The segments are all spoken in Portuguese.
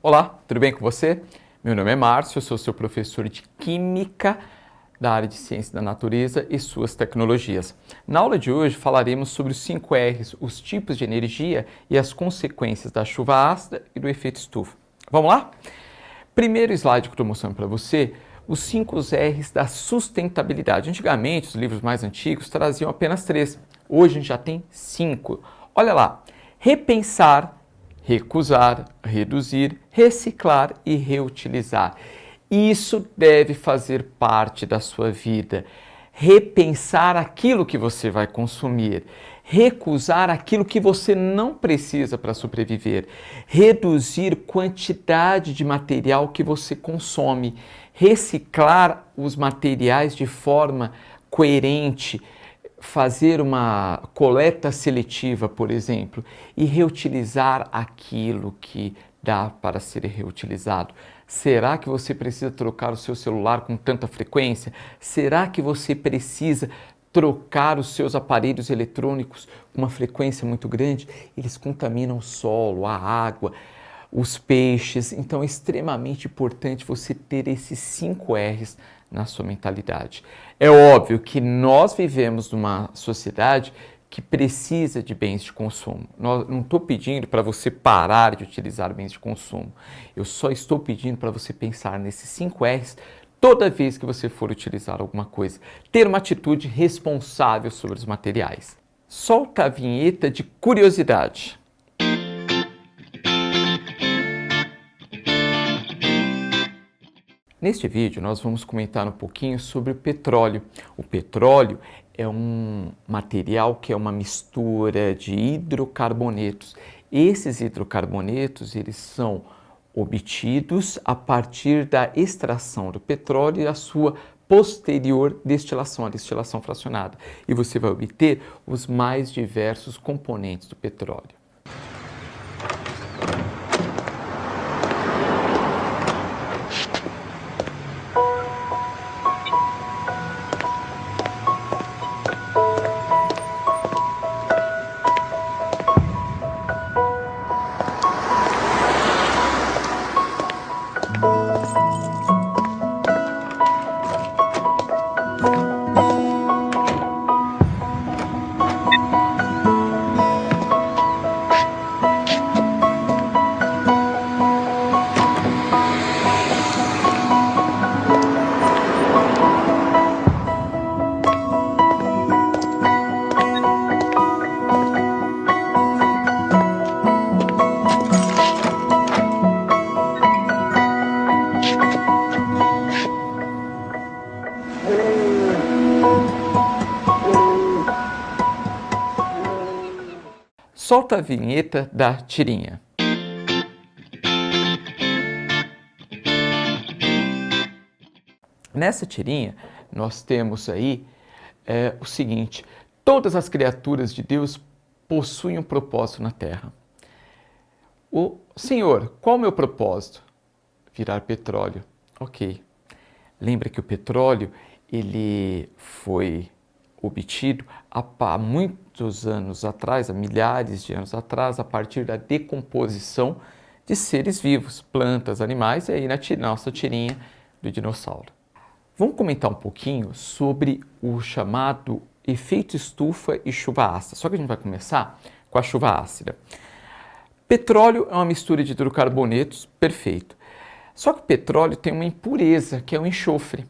Olá, tudo bem com você? Meu nome é Márcio, eu sou seu professor de Química da área de Ciência da Natureza e suas tecnologias. Na aula de hoje falaremos sobre os 5 R's, os tipos de energia e as consequências da chuva ácida e do efeito estufa. Vamos lá? Primeiro slide que eu estou mostrando para você, os 5 R's da sustentabilidade. Antigamente, os livros mais antigos traziam apenas 3. Hoje a gente já tem 5. Olha lá, repensar, recusar, reduzir, reciclar e reutilizar. Isso deve fazer parte da sua vida. Repensar aquilo que você vai consumir, recusar aquilo que você não precisa para sobreviver, reduzir quantidade de material que você consome, reciclar os materiais de forma coerente, fazer uma coleta seletiva, por exemplo, e reutilizar aquilo que dá para ser reutilizado. Será que você precisa trocar o seu celular com tanta frequência? Será que você precisa trocar os seus aparelhos eletrônicos com uma frequência muito grande? Eles contaminam o solo, a água, os peixes. Então é extremamente importante você ter esses 5 R's na sua mentalidade. É óbvio que nós vivemos numa sociedade que precisa de bens de consumo. Não estou pedindo para você parar de utilizar bens de consumo. Eu só estou pedindo para você pensar nesses 5 R's toda vez que você for utilizar alguma coisa. Ter uma atitude responsável sobre os materiais. Solta a vinheta de curiosidade. Neste vídeo, nós vamos comentar um pouquinho sobre o petróleo. O petróleo é um material que é uma mistura de hidrocarbonetos. Esses hidrocarbonetos, eles são obtidos a partir da extração do petróleo e a sua posterior destilação, a destilação fracionada. E você vai obter os mais diversos componentes do petróleo. Solta a vinheta da tirinha. Nessa tirinha, nós temos aí o seguinte: todas as criaturas de Deus possuem um propósito na Terra. Senhor, qual é o meu propósito? Virar petróleo. Ok. Lembra que o petróleo ele foi obtido há muitos anos atrás, há milhares de anos atrás, a partir da decomposição de seres vivos, plantas, animais, e aí na nossa tirinha do dinossauro. Vamos comentar um pouquinho sobre o chamado efeito estufa e chuva ácida. Só que a gente vai começar com a chuva ácida. Petróleo é uma mistura de hidrocarbonetos, perfeito. Só que o petróleo tem uma impureza, que é o enxofre.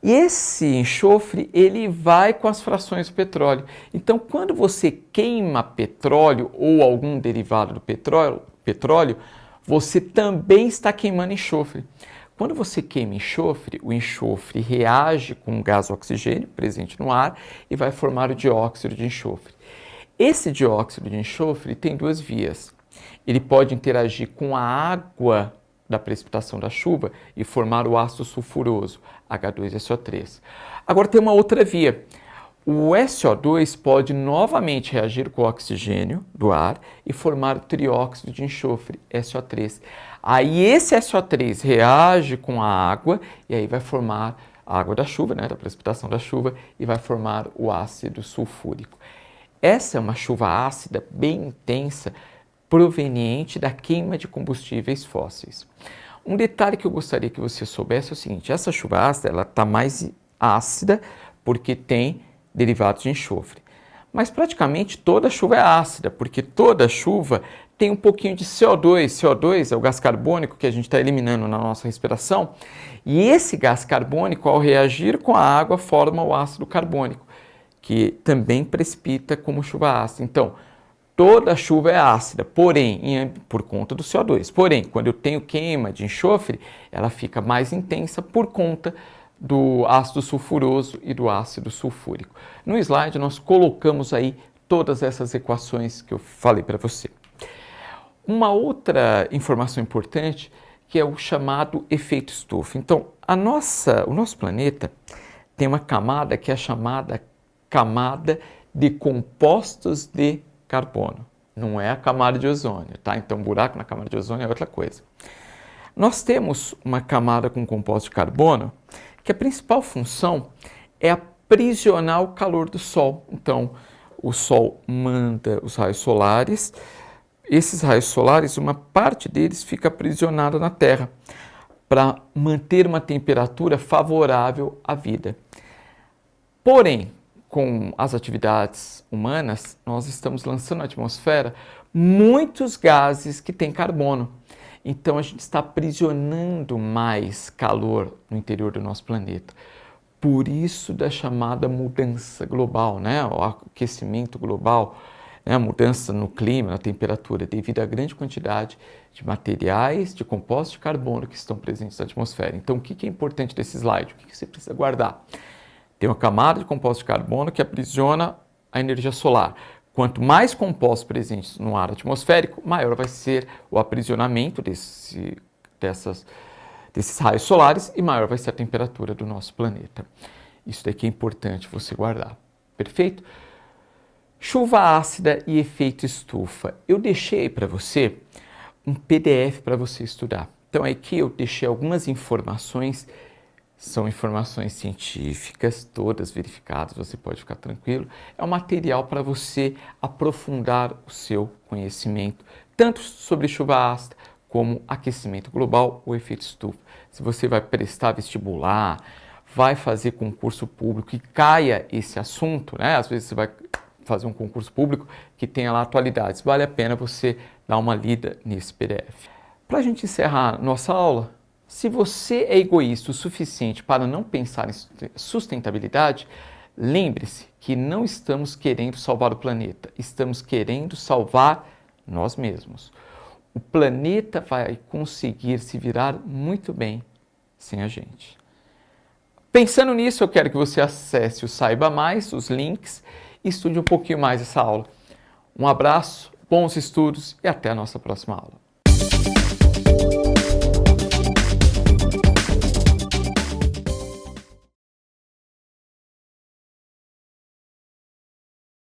E esse enxofre, ele vai com as frações do petróleo. Então, quando você queima petróleo ou algum derivado do petróleo, você também está queimando enxofre. Quando você queima enxofre, o enxofre reage com o gás oxigênio presente no ar e vai formar o dióxido de enxofre. Esse dióxido de enxofre tem 2 vias. Ele pode interagir com a água da precipitação da chuva e formar o ácido sulfuroso, H2SO3. Agora tem uma outra via. O SO2 pode novamente reagir com o oxigênio do ar e formar o trióxido de enxofre, SO3. Aí esse SO3 reage com a água e aí vai formar a água da chuva, da precipitação da chuva, e vai formar o ácido sulfúrico. Essa é uma chuva ácida bem intensa, proveniente da queima de combustíveis fósseis. Um detalhe que eu gostaria que você soubesse é o seguinte: essa chuva ácida ela está mais ácida porque tem derivados de enxofre. Mas praticamente toda chuva é ácida, porque toda chuva tem um pouquinho de CO2. CO2 é o gás carbônico que a gente está eliminando na nossa respiração. E esse gás carbônico, ao reagir com a água, forma o ácido carbônico, que também precipita como chuva ácida. Então, toda chuva é ácida, porém, por conta do CO2. Porém, quando eu tenho queima de enxofre, ela fica mais intensa por conta do ácido sulfuroso e do ácido sulfúrico. No slide, nós colocamos aí todas essas equações que eu falei para você. Uma outra informação importante que é o chamado efeito estufa. Então, o nosso planeta tem uma camada que é chamada camada de compostos de carbono. Não é a camada de ozônio, tá? Então, buraco na camada de ozônio é outra coisa. Nós temos uma camada com composto de carbono que a principal função é aprisionar o calor do Sol. Então, o Sol manda os raios solares. Esses raios solares, uma parte deles fica aprisionada na Terra para manter uma temperatura favorável à vida. Porém, com as atividades humanas, nós estamos lançando na atmosfera muitos gases que têm carbono. Então, a gente está aprisionando mais calor no interior do nosso planeta. Por isso da chamada mudança global, né? O aquecimento global, né? A mudança no clima, na temperatura, devido à grande quantidade de materiais, de compostos de carbono que estão presentes na atmosfera. Então, o que é importante desse slide? O que você precisa guardar? Tem uma camada de compostos de carbono que aprisiona a energia solar. Quanto mais compostos presentes no ar atmosférico, maior vai ser o aprisionamento desses raios solares e maior vai ser a temperatura do nosso planeta. Isso daqui é importante você guardar. Perfeito? Chuva ácida e efeito estufa. Eu deixei para você um PDF para você estudar. Então aqui eu deixei algumas informações. São informações científicas, todas verificadas, você pode ficar tranquilo. É um material para você aprofundar o seu conhecimento, tanto sobre chuva ácida, como aquecimento global ou efeito estufa. Se você vai prestar vestibular, vai fazer concurso público e caia esse assunto, né? Às vezes você vai fazer um concurso público que tenha lá atualidades. Vale a pena você dar uma lida nesse PDF. Para a gente encerrar nossa aula, se você é egoísta o suficiente para não pensar em sustentabilidade, lembre-se que não estamos querendo salvar o planeta, estamos querendo salvar nós mesmos. O planeta vai conseguir se virar muito bem sem a gente. Pensando nisso, eu quero que você acesse o Saiba Mais, os links, e estude um pouquinho mais essa aula. Um abraço, bons estudos e até a nossa próxima aula.